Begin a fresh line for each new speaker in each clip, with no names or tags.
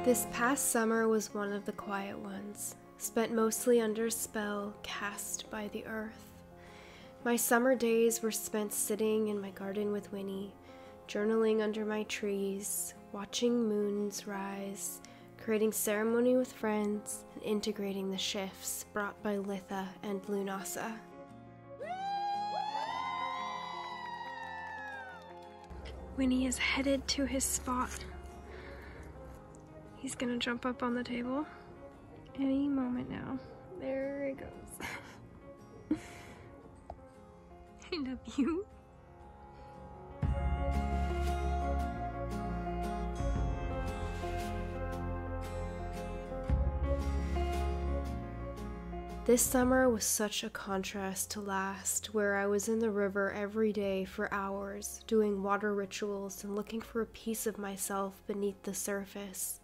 This past summer was one of the quiet ones, spent mostly under a spell cast by the earth. My summer days were spent sitting in my garden with Winnie, journaling under my trees, watching moons rise, creating ceremony with friends, and integrating the shifts brought by Litha and Lunasa. Winnie is headed to his spot. He's gonna jump up on the table any moment now. There he goes. I love you. This summer was such a contrast to last, where I was in the river every day for hours, doing water rituals and looking for a piece of myself beneath the surface.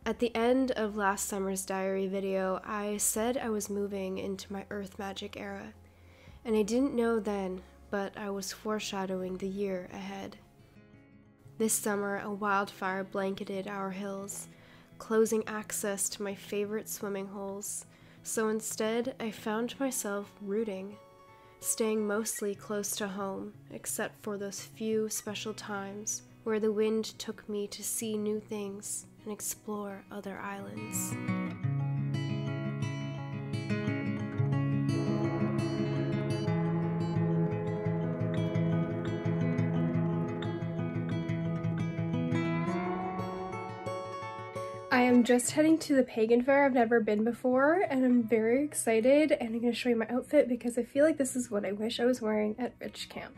At the end of last summer's diary video, I said I was moving into my earth magic era, and I didn't know then, but I was foreshadowing the year ahead. This summer, a wildfire blanketed our hills, closing access to my favorite swimming holes, so instead I found myself rooting, staying mostly close to home, except for those few special times where the wind took me to see new things and explore other islands. I am just heading to the pagan fair. I've never been before and I'm very excited, and I'm going to show you my outfit because I feel like this is what I wish I was wearing at Witch Camp.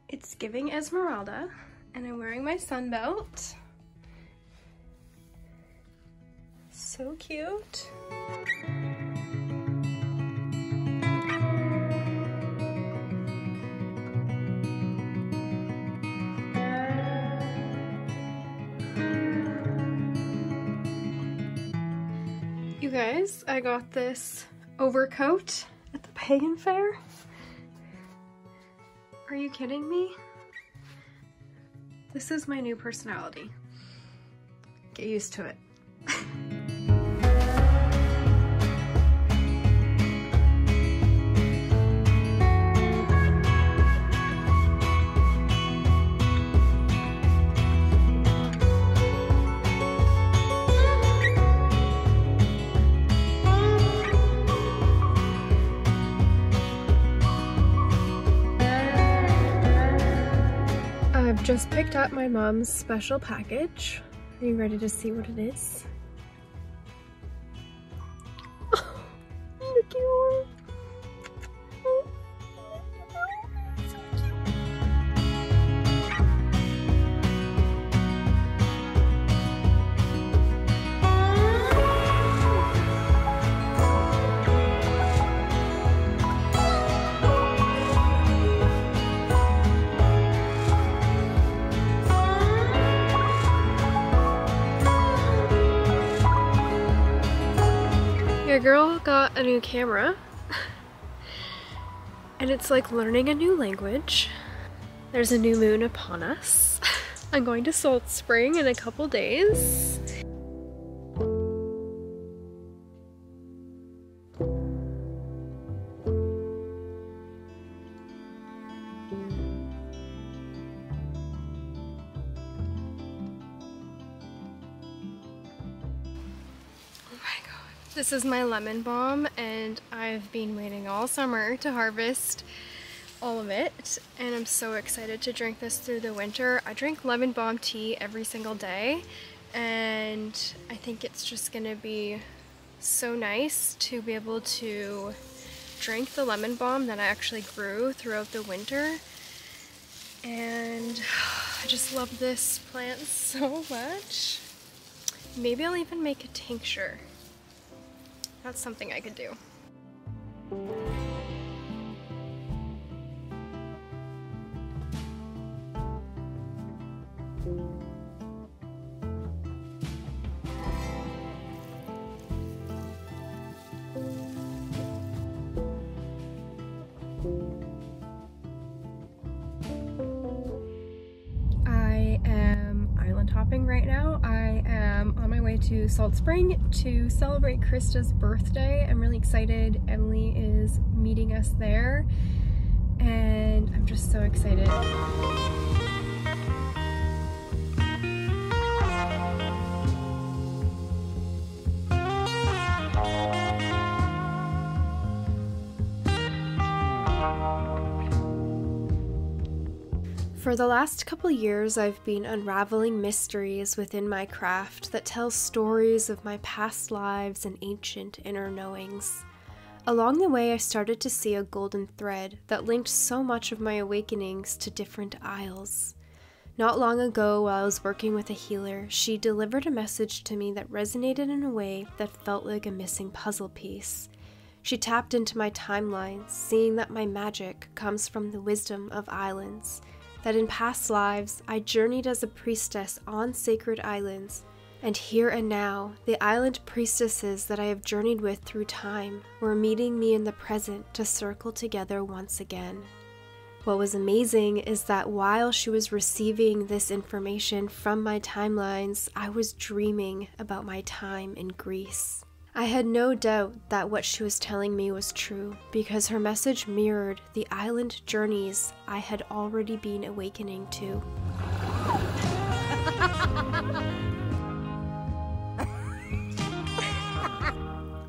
It's giving Esmeralda, and I'm wearing my sunbelt. So cute. You guys, I got this overcoat at the pagan fair. Are you kidding me? This is my new personality. Get used to it. I've just picked up my mom's special package. Are you ready to see what it is? Oh, look at you. So cute. Your girl got a new camera and it's like learning a new language. There's a new moon upon us. I'm going to Salt Spring in a couple days. This is my lemon balm, and I've been waiting all summer to harvest all of it, and I'm so excited to drink this through the winter. I drink lemon balm tea every single day, and I think it's just gonna be so nice to be able to drink the lemon balm that I actually grew throughout the winter. And I just love this plant so much. Maybe I'll even make a tincture. That's something I could do. I am island hopping right now. I
way to Salt Spring to celebrate Krista's birthday. I'm really excited. Emily is meeting us there, and I'm just so excited.
For the last couple years, I've been unraveling mysteries within my craft that tell stories of my past lives and ancient inner knowings. Along the way, I started to see a golden thread that linked so much of my awakenings to different isles. Not long ago, while I was working with a healer, she delivered a message to me that resonated in a way that felt like a missing puzzle piece. She tapped into my timeline, seeing that my magic comes from the wisdom of islands, that in past lives, I journeyed as a priestess on sacred islands, and here and now, the island priestesses that I have journeyed with through time were meeting me in the present to circle together once again. What was amazing is that while she was receiving this information from my timelines, I was dreaming about my time in Greece. I had no doubt that what she was telling me was true, because her message mirrored the island journeys I had already been awakening to.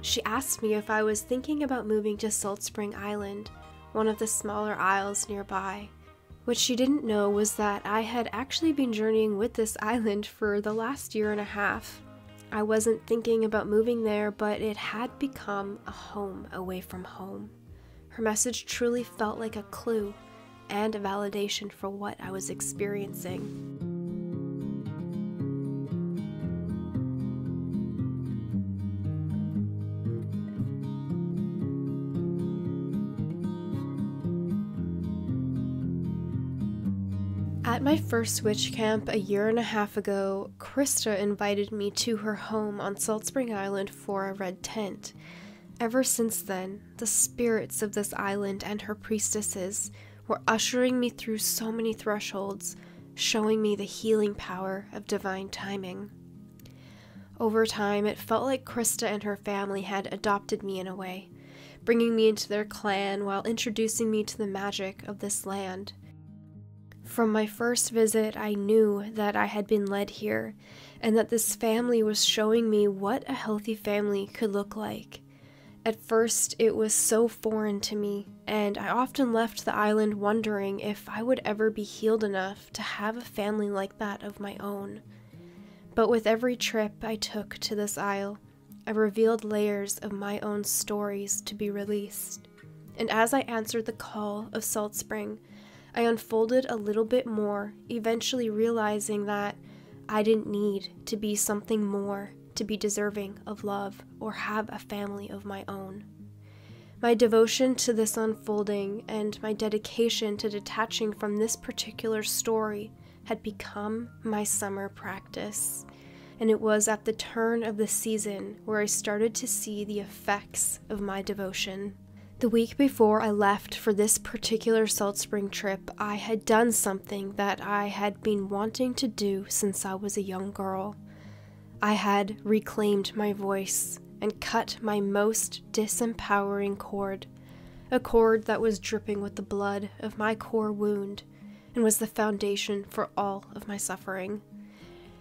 She asked me if I was thinking about moving to Salt Spring Island, one of the smaller isles nearby. What she didn't know was that I had actually been journeying with this island for the last year and a half. I wasn't thinking about moving there, but it had become a home away from home. Her message truly felt like a clue and a validation for what I was experiencing. At my first witch camp a year and a half ago, Krista invited me to her home on Salt Spring Island for a red tent. Ever since then, the spirits of this island and her priestesses were ushering me through so many thresholds, showing me the healing power of divine timing. Over time, it felt like Krista and her family had adopted me in a way, bringing me into their clan while introducing me to the magic of this land. From my first visit, I knew that I had been led here, and that this family was showing me what a healthy family could look like. At first, it was so foreign to me, and I often left the island wondering if I would ever be healed enough to have a family like that of my own. But with every trip I took to this isle, I revealed layers of my own stories to be released. And as I answered the call of Salt Spring, I unfolded a little bit more, eventually realizing that I didn't need to be something more to be deserving of love or have a family of my own. My devotion to this unfolding and my dedication to detaching from this particular story had become my summer practice, and it was at the turn of the season where I started to see the effects of my devotion. The week before I left for this particular Salt Spring trip, I had done something that I had been wanting to do since I was a young girl. I had reclaimed my voice and cut my most disempowering cord, a cord that was dripping with the blood of my core wound and was the foundation for all of my suffering.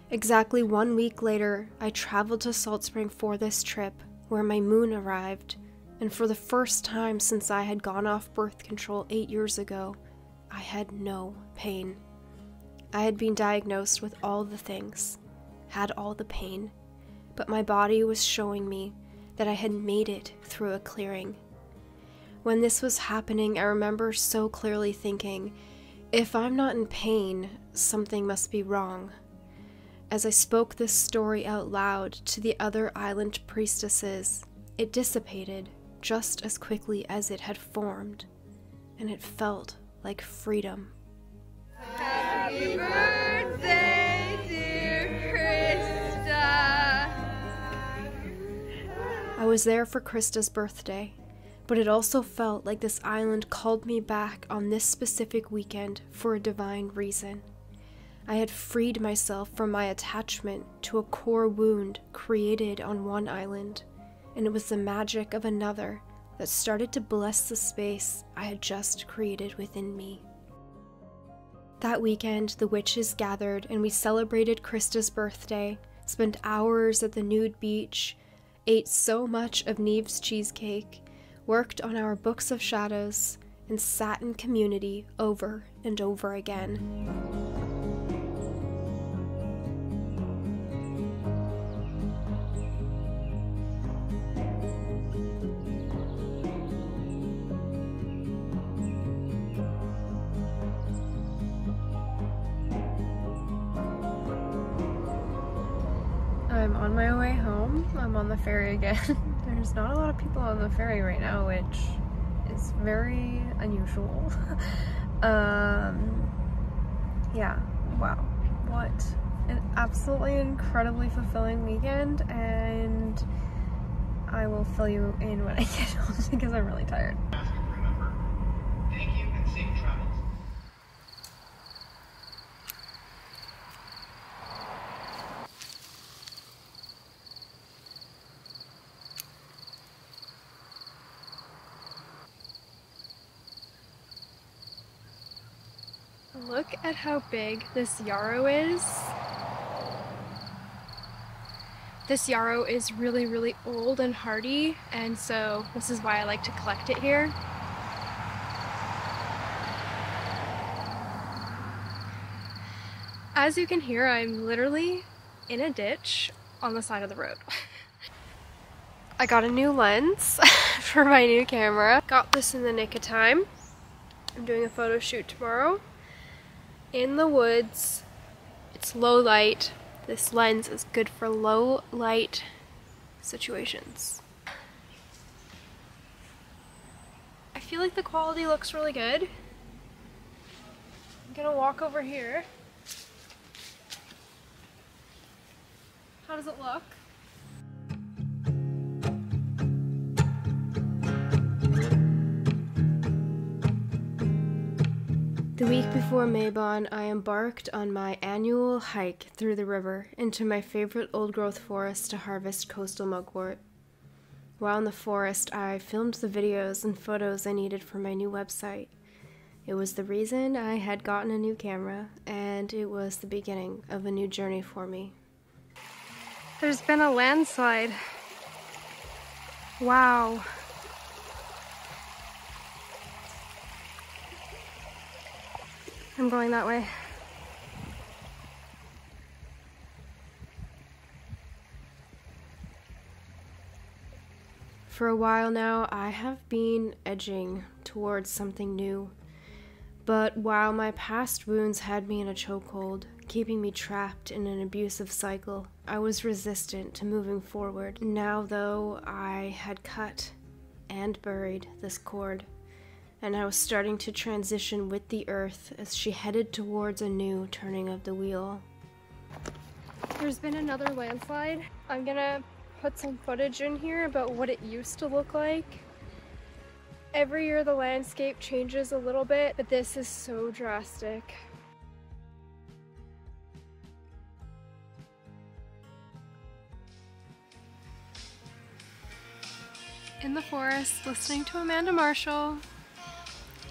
Exactly 1 week later, I traveled to Salt Spring for this trip, where my moon arrived. And for the first time since I had gone off birth control 8 years ago, I had no pain. I had been diagnosed with all the things, had all the pain, but my body was showing me that I had made it through a clearing. When this was happening, I remember so clearly thinking, if I'm not in pain, something must be wrong. As I spoke this story out loud to the other island priestesses, it dissipated just as quickly as it had formed, and it felt like freedom.
Happy birthday, dear Krista!
I was there for Krista's birthday, but it also felt like this island called me back on this specific weekend for a divine reason. I had freed myself from my attachment to a core wound created on one island, and it was the magic of another that started to bless the space I had just created within me. That weekend, the witches gathered and we celebrated Krista's birthday, spent hours at the nude beach, ate so much of Neve's cheesecake, worked on our books of shadows, and sat in community over and over again.
I'm on my way home. I'm on the ferry again. There's not a lot of people on the ferry right now, which is very unusual. Yeah, wow. What an absolutely incredibly fulfilling weekend, and I will fill you in when I get home because I'm really tired.
Remember, thank you and safe travels.
Look at how big this yarrow is. This yarrow is really, really old and hardy, and so this is why I like to collect it here. As you can hear, I'm literally in a ditch on the side of the road. I got a new lens for my new camera. Got this in the nick of time. I'm doing a photo shoot tomorrow. In the woods, it's low light. This lens is good for low light situations. I feel like the quality looks really good. I'm gonna walk over here. How does it look? The week before Mabon, I embarked on my annual hike through the river into my favorite old-growth forest to harvest coastal mugwort. While in the forest, I filmed the videos and photos I needed for my new website. It was the reason I had gotten a new camera, and it was the beginning of a new journey for me. There's been a landslide. Wow. I'm going that way. For a while now, I have been edging towards something new. But while my past wounds had me in a chokehold, keeping me trapped in an abusive cycle, I was resistant to moving forward. Now, though, I had cut and buried this cord, and I was starting to transition with the earth as she headed towards a new turning of the wheel. There's been another landslide. I'm gonna put some footage in here about what it used to look like. Every year the landscape changes a little bit, but this is so drastic. In the forest, listening to Amanda Marshall.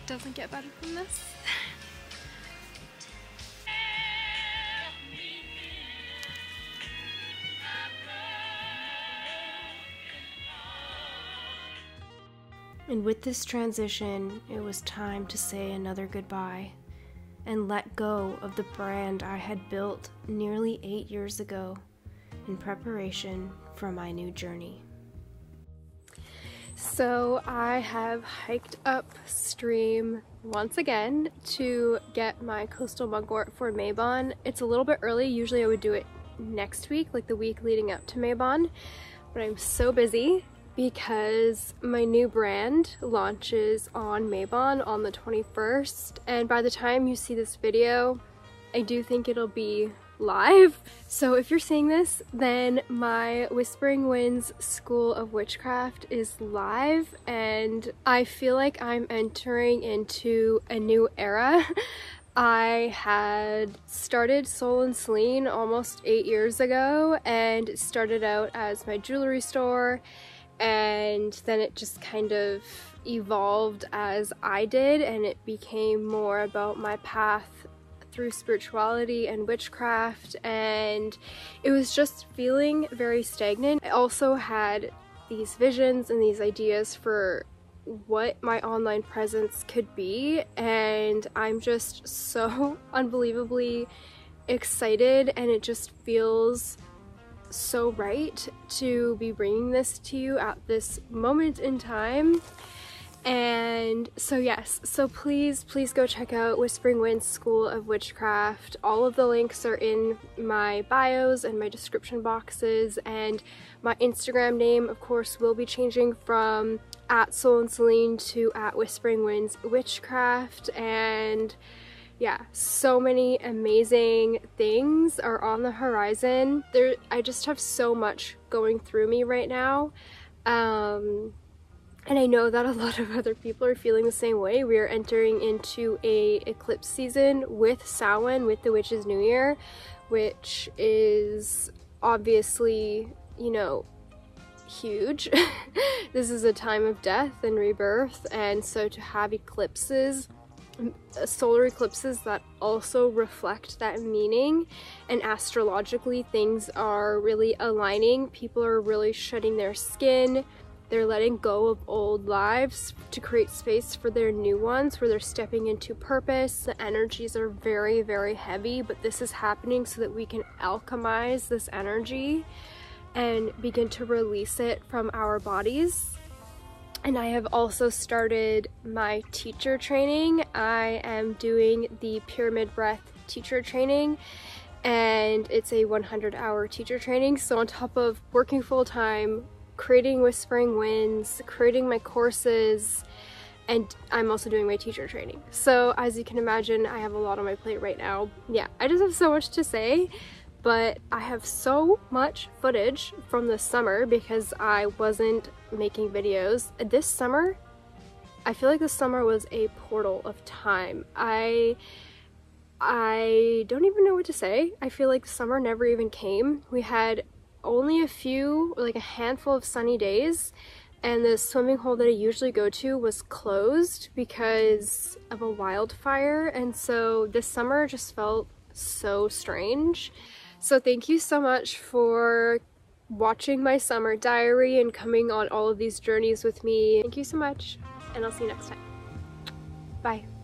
Doesn't get better than this. And with this transition, it was time to say another goodbye and let go of the brand I had built nearly 8 years ago in preparation for my new journey. So I have hiked upstream once again to get my coastal mugwort for Mabon. It's a little bit early. Usually I would do it next week, like the week leading up to Mabon, but I'm so busy because my new brand launches on Mabon on the 21st, and by the time you see this video, I do think it'll be live. So if you're seeing this, then my Whispering Winds School of Witchcraft is live, and I feel like I'm entering into a new era. I had started Soul and Celine almost 8 years ago, and it started out as my jewelry store, and then it just kind of evolved as I did, and it became more about my path through spirituality and witchcraft, and it was just feeling very stagnant. I also had these visions and these ideas for what my online presence could be, and I'm just so unbelievably excited, and it just feels so right to be bringing this to you at this moment in time. And so yes, so please go check out Whispering Winds School of Witchcraft. All of the links are in my bios and my description boxes, and my Instagram name of course will be changing from @SoulAndCeline to @Whispering Winds Witchcraft. And yeah, so many amazing things are on the horizon. I just have so much going through me right now. And I know that a lot of other people are feeling the same way. We are entering into a eclipse season with Samhain, with the Witch's New Year, which is obviously, you know, huge. This is a time of death and rebirth, and so to have eclipses, solar eclipses that also reflect that meaning, and astrologically things are really aligning. People are really shedding their skin. They're letting go of old lives to create space for their new ones, where they're stepping into purpose. The energies are very, very heavy, but this is happening so that we can alchemize this energy and begin to release it from our bodies. And I have also started my teacher training. I am doing the Pyramid Breath teacher training, and it's a 100-hour teacher training. So on top of working full-time, creating Whispering Winds, creating my courses, and I'm also doing my teacher training. So as you can imagine, I have a lot on my plate right now. Yeah, I just have so much to say, but I have so much footage from the summer because I wasn't making videos. This summer, I feel like this summer was a portal of time. I don't even know what to say. I feel like summer never even came. We had only a few, like a handful of sunny days, and the swimming hole that I usually go to was closed because of a wildfire, and so this summer just felt so strange. So thank you so much for watching my summer diary and coming on all of these journeys with me. Thank you so much, and I'll see you next time. Bye.